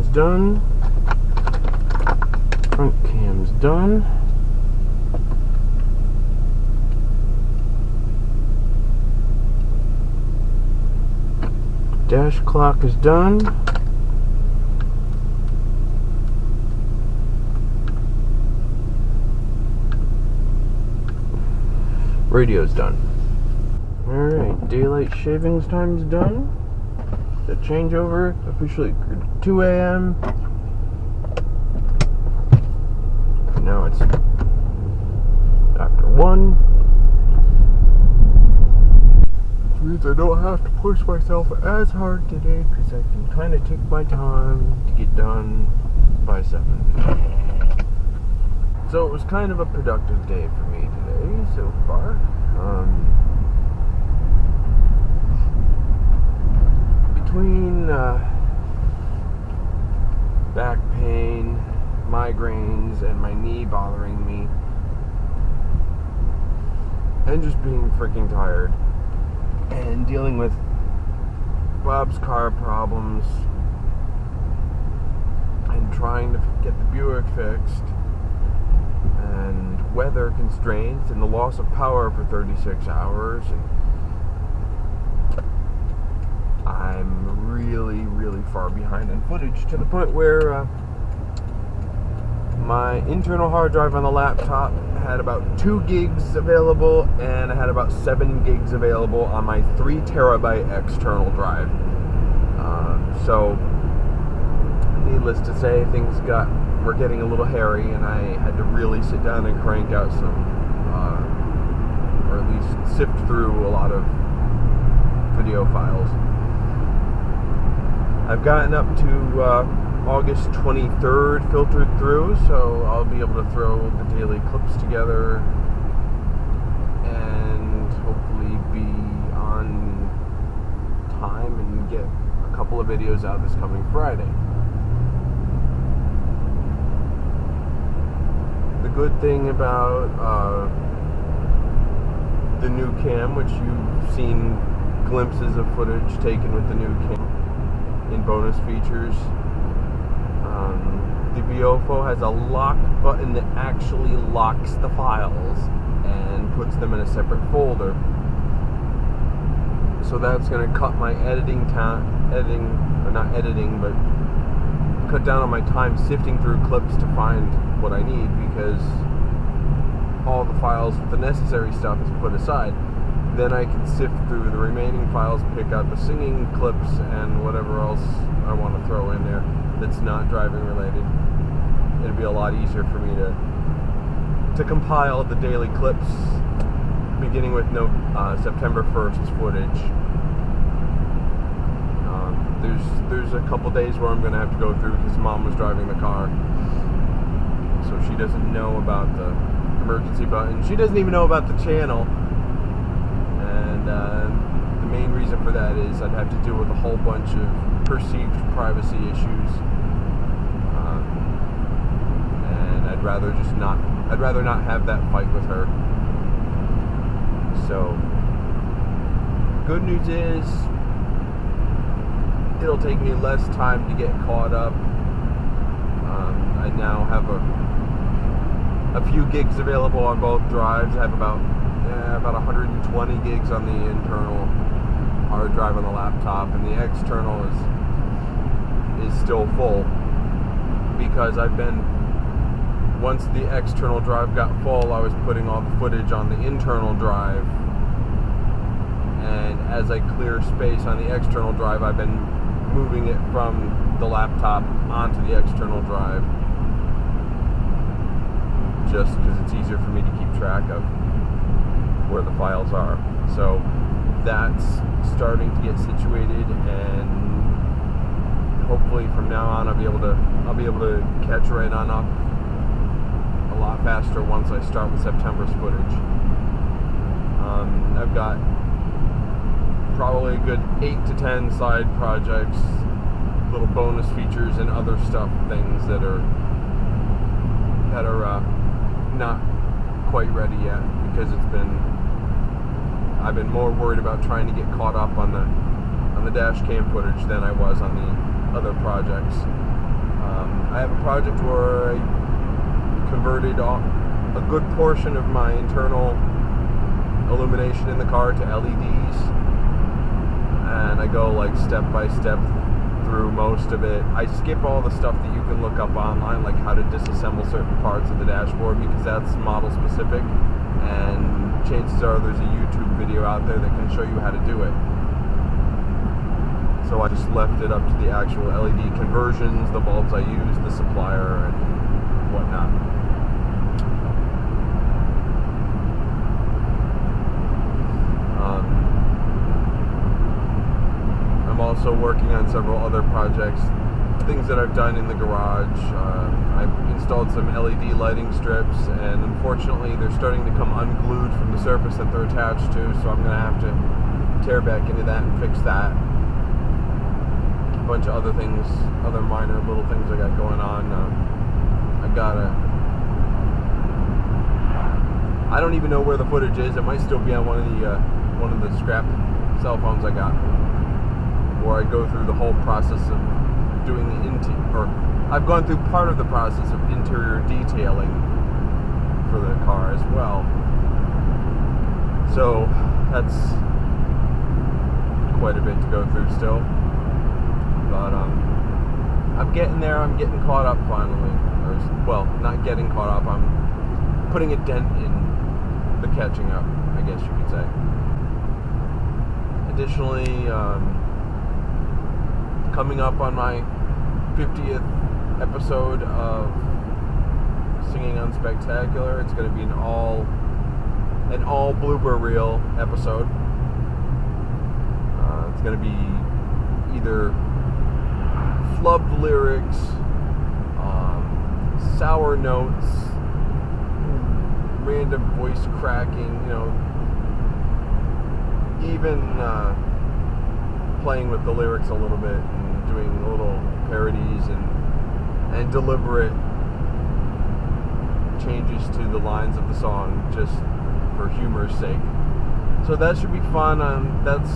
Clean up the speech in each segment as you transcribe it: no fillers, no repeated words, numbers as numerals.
cam's done. Front cam's done. Dash clock is done. Radio's done. Alright, daylight shavings time's done. The changeover officially 2 a.m. Now it's after 1. Which means I don't have to push myself as hard today because I can kind of take my time to get done by 7. So it was kind of a productive day for me today so far. Between back pain, migraines, and my knee bothering me, and just being freaking tired, and dealing with Bob's car problems, and trying to get the Buick fixed, and weather constraints, and the loss of power for 36 hours, and I'm really, really far behind in footage, to the point where my internal hard drive on the laptop had about 2 gigs available, and I had about 7 gigs available on my 3 terabyte external drive. So, needless to say, things were getting a little hairy, and I had to really sit down and crank out some, or at least sift through a lot of video files. I've gotten up to August 23rd filtered through, so I'll be able to throw the daily clips together and hopefully be on time and get a couple of videos out this coming Friday. The good thing about the new cam, which you've seen glimpses of footage taken with the new cam in bonus features, the Biofo has a lock button that actually locks the files and puts them in a separate folder. So that's going to cut my cut down on my time sifting through clips to find what I need, because all the files with the necessary stuff is put aside. Then I can sift through the remaining files, pick out the singing clips and whatever else I want to throw in there that's not driving related. It'll be a lot easier for me to compile the daily clips, beginning with September 1st's footage. There's a couple days where I'm going to have to go through because Mom was driving the car, so she doesn't know about the emergency button. She doesn't even know about the channel. And the main reason for that is I'd have to deal with a whole bunch of perceived privacy issues, and I'd rather not have that fight with her. So, good news is it'll take me less time to get caught up. I now have a few gigs available on both drives. I have about 120 gigs on the internal hard drive on the laptop, and the external is still full, because once the external drive got full, I was putting all the footage on the internal drive, and as I clear space on the external drive, I've been moving it from the laptop onto the external drive, just because it's easier for me to keep track of where the files are. So that's starting to get situated, and hopefully from now on I'll be able to catch right on up a lot faster once I start with September's footage. I've got probably a good 8 to 10 side projects, little bonus features and other things that are not quite ready yet, because I've been more worried about trying to get caught up on the dash cam footage than I was on the other projects. I have a project where I converted a good portion of my internal illumination in the car to LEDs, and I go like step by step through most of it. I skip all the stuff that you can look up online, like how to disassemble certain parts of the dashboard, because that's model specific, and chances are there's a YouTube video out there that can show you how to do it. So I just left it up to the actual LED conversions, the bulbs I use, the supplier, and whatnot. I'm also working on several other projects, things that I've done in the garage. I've installed some LED lighting strips, and unfortunately they're starting to come unglued from the surface that they're attached to, so I'm going to have to tear back into that and fix that. A bunch of other things, other minor little things I got going on. I don't even know where the footage is. It might still be on one of the scrap cell phones I got, where I go through the whole process of doing the I've gone through part of the process of interior detailing for the car as well. So that's quite a bit to go through still. But I'm getting there. I'm getting caught up finally. Well, not getting caught up. I'm putting a dent in the catching up, I guess you could say. Additionally, coming up on my 50th episode of Singing Unspectacular, it's going to be an all blooper reel episode. It's going to be either flubbed lyrics, sour notes, random voice cracking, even playing with the lyrics a little bit and doing little parodies and deliberate changes to the lines of the song just for humor's sake. So that should be fun. That's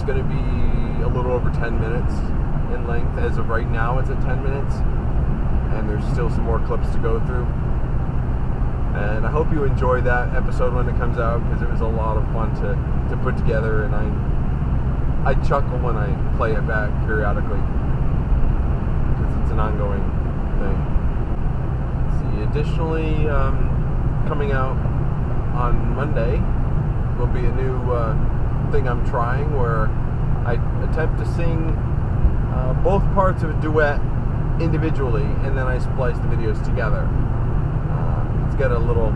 going to be a little over 10 minutes in length. As of right now, it's at 10 minutes, and there's still some more clips to go through. And I hope you enjoy that episode when it comes out, because it was a lot of fun to put together, and I chuckle when I play it back periodically, because it's an ongoing thing. Let's see. Additionally, coming out on Monday will be a new thing I'm trying, where I attempt to sing both parts of a duet individually, and then I splice the videos together. It's got a little...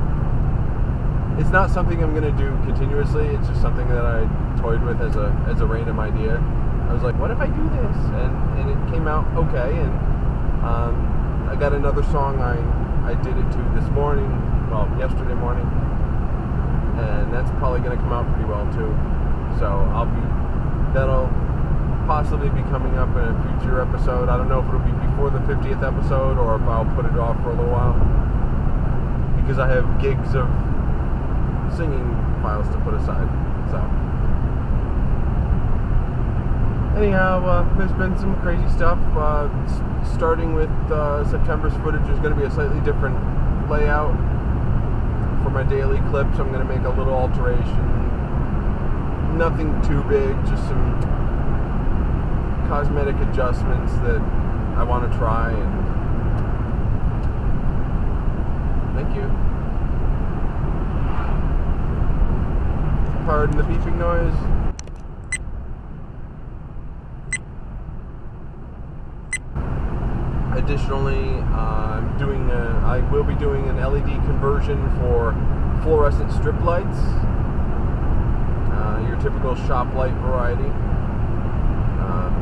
It's not something I'm going to do continuously. It's just something that I toyed with as a random idea. I was like, what if I do this? And it came out okay. And I got another song I did it to this morning, well, yesterday morning, and that's probably going to come out pretty well too. So that'll possibly be coming up in a future episode. I don't know if it'll be before the 50th episode or if I'll put it off for a little while, because I have gigs of singing files to put aside. So anyhow, there's been some crazy stuff. Starting with September's footage, there's going to be a slightly different layout for my daily clips. I'm going to make a little alteration. Nothing too big, just some cosmetic adjustments that I want to try. And thank you. Pardon the beeping noise. Additionally, I will be doing an LED conversion for fluorescent strip lights, your typical shop light variety.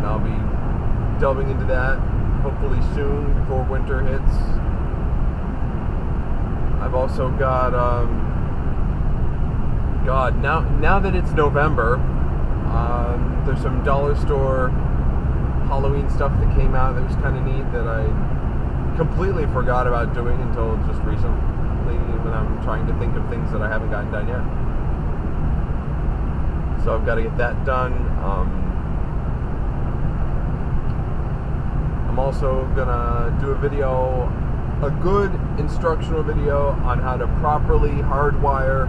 I'll be delving into that hopefully soon, before winter hits. I've also got now that it's November, there's some dollar store Halloween stuff that came out that was kind of neat that I completely forgot about doing until just recently, when I'm trying to think of things that I haven't gotten done yet. So I've got to get that done. I'm also gonna do a video, a good instructional video on how to properly hardwire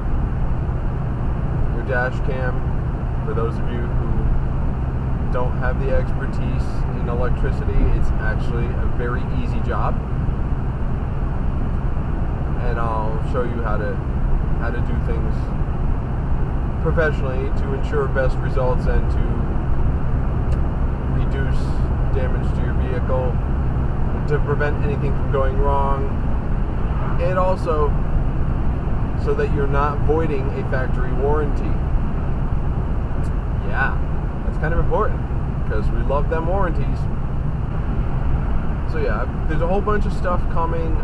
your dash cam. For those of you who don't have the expertise in electricity, it's actually a very easy job. And I'll show you how to do things professionally to ensure best results and to reduce damage to your vehicle, to prevent anything from going wrong, and also so that you're not voiding a factory warranty. Yeah, that's kind of important because we love them warranties. So yeah, there's a whole bunch of stuff coming.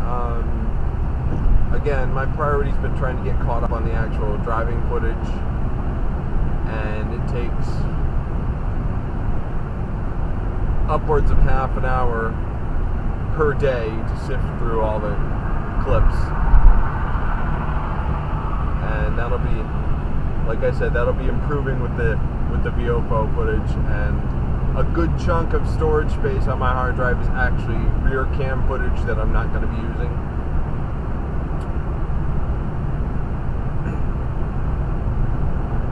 Again, my priority's been trying to get caught up on the actual driving footage, and it takes upwards of half an hour per day to sift through all the clips. And that'll be, like I said, that'll be improving with the VOFO footage, and a good chunk of storage space on my hard drive is actually rear cam footage that I'm not going to be using.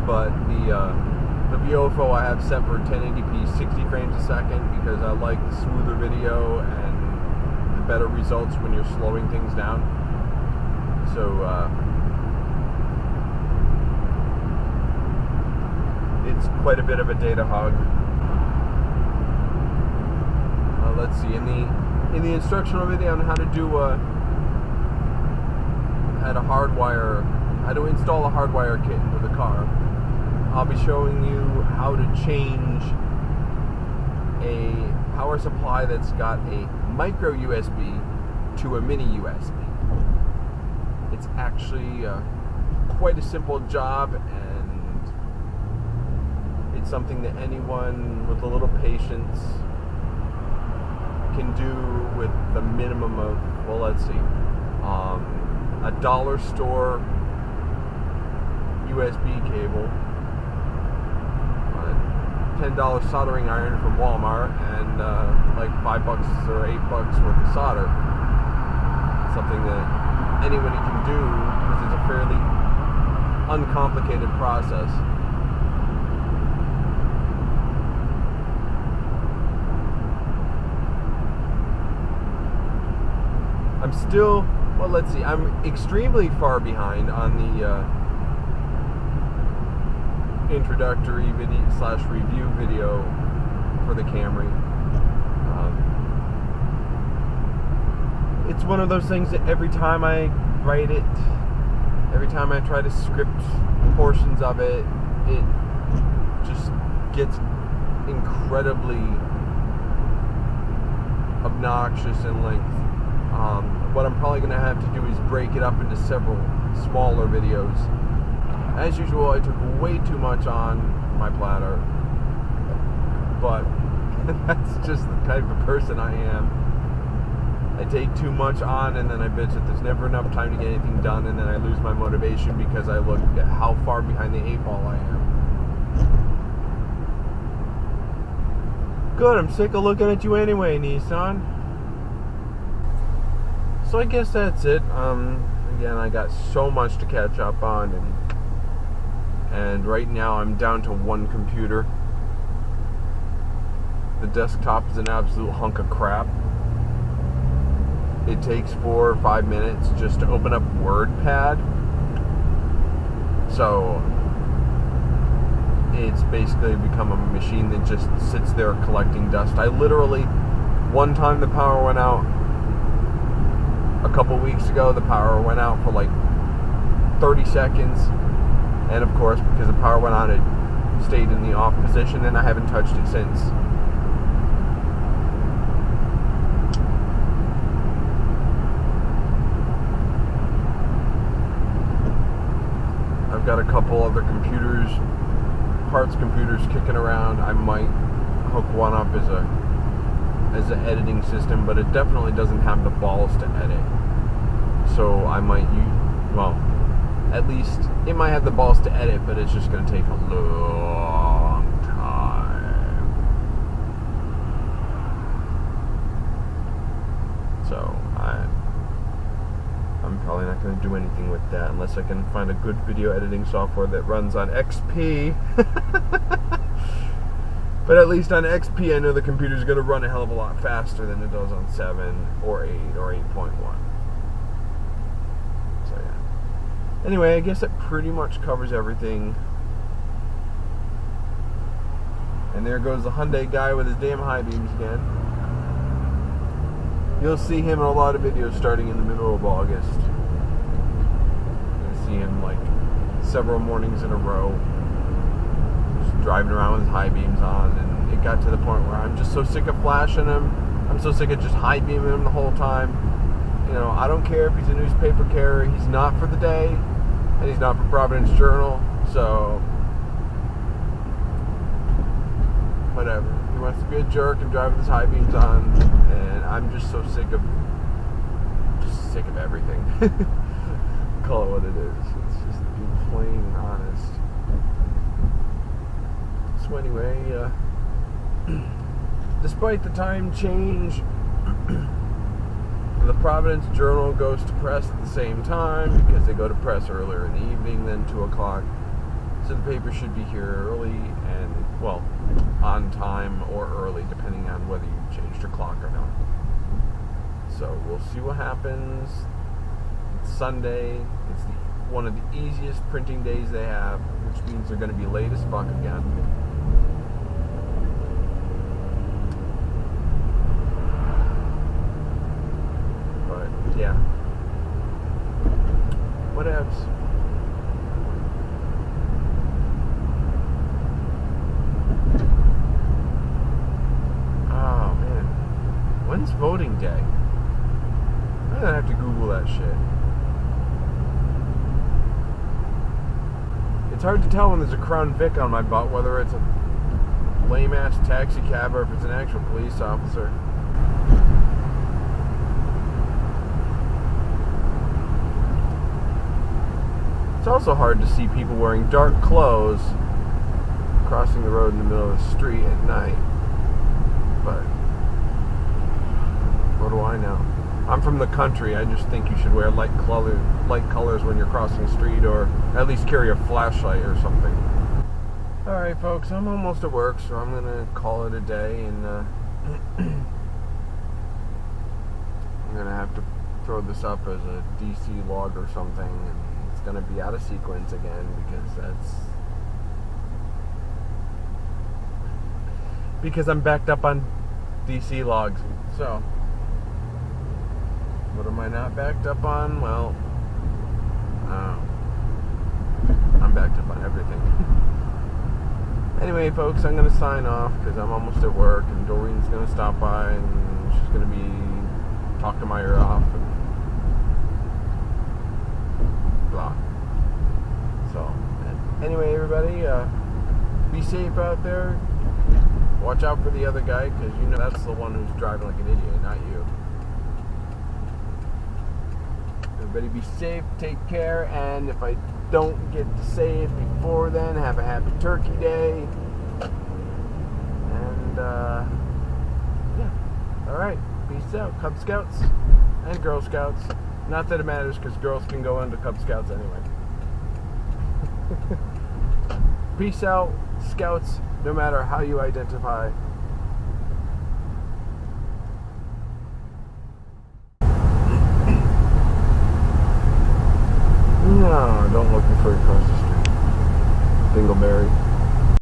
But the VOFO I have set for 1080p 60 frames a second because I like the smoother video and the better results when you're slowing things down. So it's quite a bit of a data hog. Let's see, in the instructional video on how to do how to install a hardwire kit into the car, I'll be showing you how to change a power supply that's got a micro USB to a mini USB. It's actually quite a simple job, and it's something that anyone with a little patience can do with the minimum of, well, let's see, a dollar store USB cable, $10 soldering iron from Walmart, and like $5 or $8 worth of solder. Something that anybody can do because it's a fairly uncomplicated process. I'm still, well, let's see, I'm extremely far behind on the introductory video / review video for the Camry. It's one of those things that every time I write it, every time I try to script portions of it, it just gets incredibly obnoxious in length. What I'm probably going to have to do is break it up into several smaller videos. As usual, I took way too much on my platter, but that's just the type of person I am. I take too much on, and then I bitch that there's never enough time to get anything done, and then I lose my motivation because I look at how far behind the 8 ball I am. Good, I'm sick of looking at you anyway, Nissan. So I guess that's it. Again, I got so much to catch up on, and right now I'm down to one computer. The desktop is an absolute hunk of crap. It takes 4 or 5 minutes just to open up WordPad. So it's basically become a machine that just sits there collecting dust. I literally, one time the power went out, a couple weeks ago, the power went out for like 30 seconds. And of course, because the power went on, it stayed in the off position, and I haven't touched it since. I've got a couple other computers, parts computers kicking around. I might hook one up as an editing system, but it definitely doesn't have the balls to edit. So I might use, well, at least it might have the balls to edit, but it's just going to take a long time. probably not going to do anything with that unless I can find a good video editing software that runs on XP. But at least on XP, I know the computer's going to run a hell of a lot faster than it does on 7 or 8 or 8.1. So yeah. Anyway, I guess that pretty much covers everything. And there goes the Hyundai guy with his damn high beams again. You'll see him in a lot of videos starting in the middle of August. You'll see him like several mornings in a row, just driving around with his high beams on. And it got to the point where I'm just so sick of flashing him. I'm so sick of just high beaming him the whole time. You know, I don't care if he's a newspaper carrier. He's not for the day, and he's not for Providence Journal. So whatever. He wants to be a jerk and drive with his high beams on, and I'm just so sick of everything. Call it what it is. It's just to be plain and honest. So anyway, despite the time change, the Providence Journal goes to press at the same time because they go to press earlier in the evening than 2 o'clock. So the paper should be here early and, well, on time or early, depending on whether you changed your clock or not. So we'll see what happens. It's Sunday. It's one of the easiest printing days they have, which means they're going to be late as fuck again. But yeah, whatevs. When's voting day? I'm gonna have to Google that shit. It's hard to tell when there's a Crown Vic on my butt whether it's a lame-ass taxi cab or if it's an actual police officer. It's also hard to see people wearing dark clothes crossing the road in the middle of the street at night. But what do I know? I'm from the country. I just think you should wear light colors when you're crossing the street, or at least carry a flashlight or something. Alright folks, I'm almost at work, so I'm gonna call it a day, and I'm gonna have to throw this up as a DCLog or something, and it's gonna be out of sequence again because I'm backed up on DCLogs. So what am I not backed up on? Well, I'm backed up on everything. Anyway, folks, I'm going to sign off because I'm almost at work, and Doreen's going to stop by, and she's going to be talking my ear off, and blah. So, anyway, everybody, be safe out there. Watch out for the other guy, because you know that's the one who's driving like an idiot, not you. Everybody be safe, take care, and if I don't get to say it before then, have a happy Turkey Day. And, yeah. Alright, peace out, Cub Scouts and Girl Scouts. Not that it matters, because girls can go into Cub Scouts anyway. Peace out, Scouts, no matter how you identify.